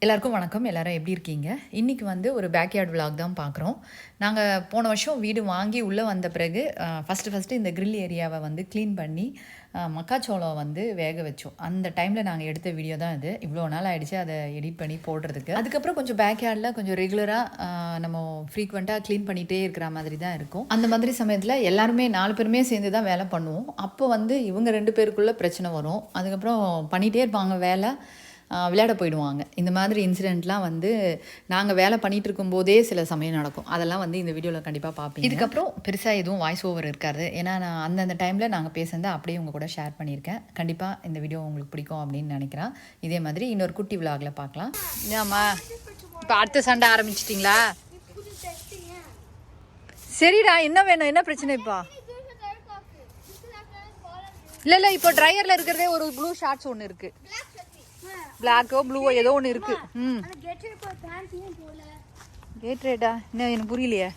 எல்லாருக்கும் வணக்கம். எல்லாரும் எப்படி இருக்கீங்க? இன்றைக்கி வந்து ஒரு பேக்யார்ட் விலாக் தான் பார்க்குறோம். நாங்கள் போன வருஷம் வீடு வாங்கி உள்ளே வந்த பிறகு ஃபஸ்ட்டு இந்த கிரில் ஏரியாவை வந்து க்ளீன் பண்ணி மக்காச்சோளம் வந்து வேக வச்சோம். அந்த டைமில் நாங்கள் எடுத்த வீடியோ தான் இது. இவ்வளோ நாள் ஆகிடுச்சு அதை எடிட் பண்ணி போடுறதுக்கு. அதுக்கப்புறம் கொஞ்சம் பேக்யார்டில் கொஞ்சம் ரெகுலராக நம்ம ஃப்ரீக்வெண்ட்டாக க்ளீன் பண்ணிகிட்டே இருக்கிற மாதிரி தான் இருக்கும். அந்த மாதிரி சமயத்தில் எல்லாருமே 4 பேருமே சேர்ந்து தான் வேலை பண்ணுவோம். அப்போ வந்து இவங்க 2 பேருக்குள்ளே பிரச்சனை வரும். அதுக்கப்புறம் பண்ணிகிட்டே இருப்பாங்க வேலை, விளையாட போயிடுவாங்க. இந்த மாதிரி இன்சிடெண்ட்லாம் வந்து நாங்கள் வேலை பண்ணிகிட்டு இருக்கும்போதே சில சமயம் நடக்கும். அதெல்லாம் வந்து இந்த வீடியோவில் கண்டிப்பாக பார்ப்பீங்க. இதுக்கப்புறம் பெருசாக எதுவும் வாய்ஸ் ஓவர் இருக்காது. ஏன்னா நான் அந்தந்த டைமில் நாங்கள் பேசுனதை அப்படியே உங்கள் கூட ஷேர் பண்ணியிருக்கேன். கண்டிப்பாக இந்த வீடியோ உங்களுக்கு பிடிக்கும் அப்படின்னு நினைக்கிறேன். இதே மாதிரி இன்னொரு குட்டி விலாகில் பார்க்கலாம். ஏம்மா இப்போ அடுத்த சண்டை ஆரம்பிச்சிட்டிங்களா? சரிடா, என்ன வேணும்? என்ன பிரச்சனை இப்போ? இல்லை இப்போ ட்ரையரில் இருக்கிறதே ஒரு ப்ளூ ஷார்ட்ஸ் ஒன்று இருக்குது. பிளாக்கோ ப்ளூவோ ஏதோ ஒன்று இருக்கு. கேட்ரேட்டா? என்ன எனக்கு புரியலையே.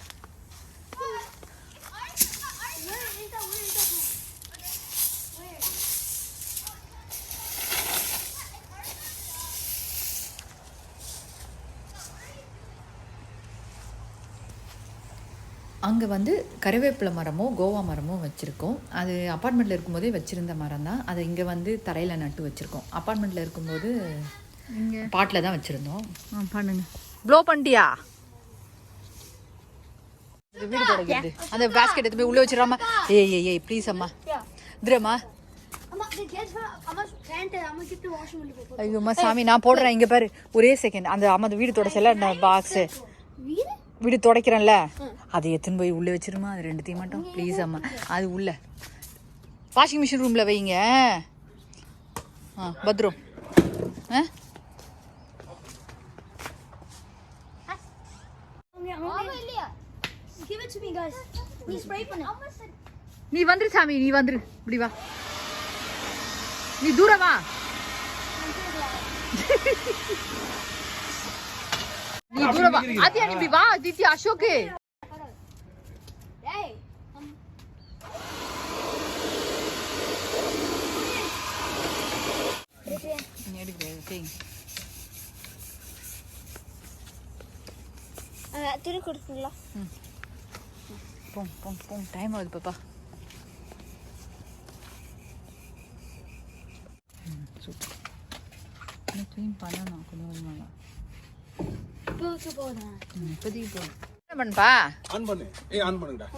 அங்கே வந்து கருவேப்பிலை மரமும் கோவா மரமும் வச்சுருக்கோம். அது அப்பார்ட்மெண்ட்டில் இருக்கும்போதே வச்சுருந்த மரம் தான். அதை இங்கே வந்து தரையில் நட்டு வச்சுருக்கோம். அப்பார்ட்மெண்ட்டில் இருக்கும்போது இங்கே பாட்டில் தான் வச்சுருந்தோம். பண்ணுங்க. ப்ளோ பண்ணிட்டியா? வீடு தொடங்கிறது அந்த பேஸ்கெட் எடுத்து போய் உள்ளே வச்சிடாம. ஏய் ப்ளீஸ் அம்மா இதுரம்மா. ஐயோம்மா சாமி, நான் போடுறேன். இங்கே பாரு, ஒரே செகண்ட். அந்த அம்மா அந்த வீடு தொடச்சல அந்த பாக்ஸு வீடு துடைக்கிறேன்ல, அதை எடுத்துன்னு போய் உள்ளே வச்சிருமா. அது 2த்தையும் மட்டும் ப்ளீஸ் அம்மா. அது உள்ள வாஷிங் மிஷின் ரூமில் வைங்க. பத்ரம். நீ வந்துரு சாமி, நீ வந்துரு. இப்படி வா, நீ தூரம் வா. நீ தூரம் வா. ஆதியா நீ இப்படி வா. தித்தி அசோக் துணி கொடுத்துங்களா? போம் டைம் ஆகுது பாப்பா. சூப்பர். க்ளீன் பண்ணணும் கொஞ்சம் கொஞ்சமாக. இப்போதைக்கு போதும். என்ன பண்ணுப்பா? ஆன் பண்ணு. ஆன் பண்ணுங்கடா.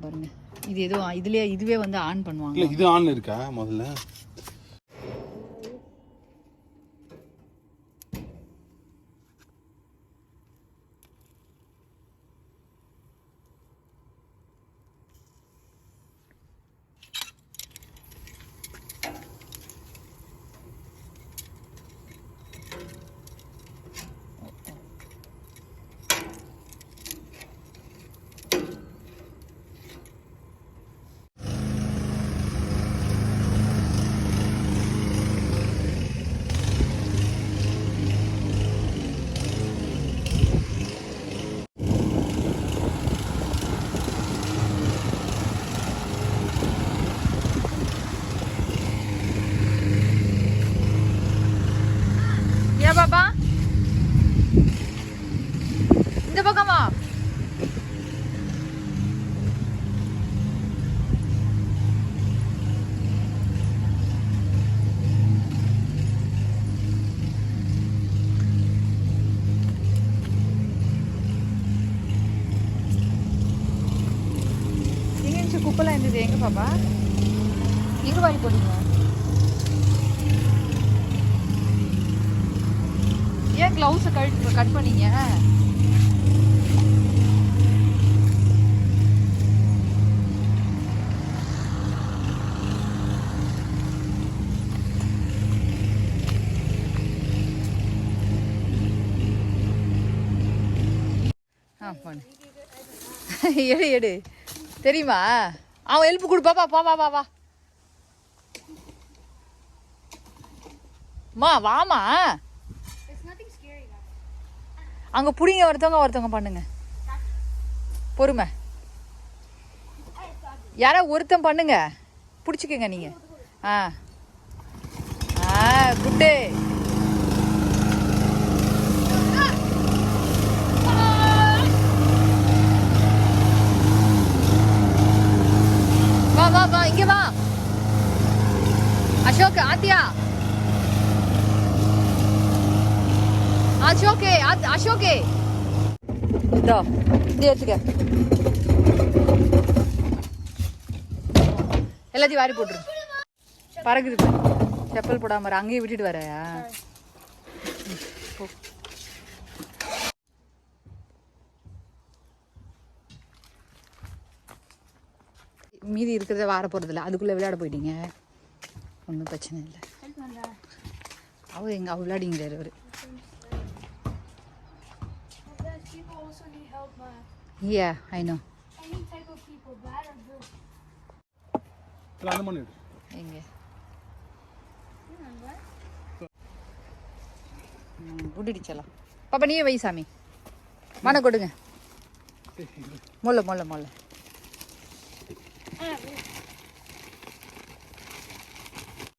பாருங்க, இது ஏதோ இதுவே வந்து ஆன் பண்ணுவாங்க. இது ஆன் இருக்கா முதல்ல? பாப்பா இந்த பக்கமா? எங்க குப்பெல்லாம் இருந்தது? எங்க பாப்பா? எங்க வாரி போடுங்க? ஏன் க்ளவுஸை கட் பண்ணீங்க? எடு தெரியுமா? அவன் ஹெல்ப் கொடு பாப்பா. வா மா, வாமா. அங்கே பிடிங்க. ஒருத்தவங்க பண்ணுங்க. பொறுமை. யாரோ ஒருத்தன் பண்ணுங்க. பிடிச்சிக்கங்க நீங்கள். ஆ குட்டு வா வா வா இங்க வா அசோக் ஆத்தியா அசோகே அசோகே இதோ இது வச்சுக்க எல்லாத்தையும் வாரி போட்டுரு பறகுது செப்பல் போடாம அங்கேயே விட்டுட்டு வரையா மீதி இருக்கிறத வார போகிறதில்ல அதுக்குள்ளே விளையாட போயிட்டீங்க ஒன்றும் பிரச்சனை இல்லை அவர் எங்கே அவள் விளையாடிங்கிறார் அவர் Yeah, I know. Any type of people, bad or good. எங்கே விட்டுடுச்சலாம் பாப்பா நீயே வை சாமி மன கொடுங்க மொல்ல மொல்ல மொல்ல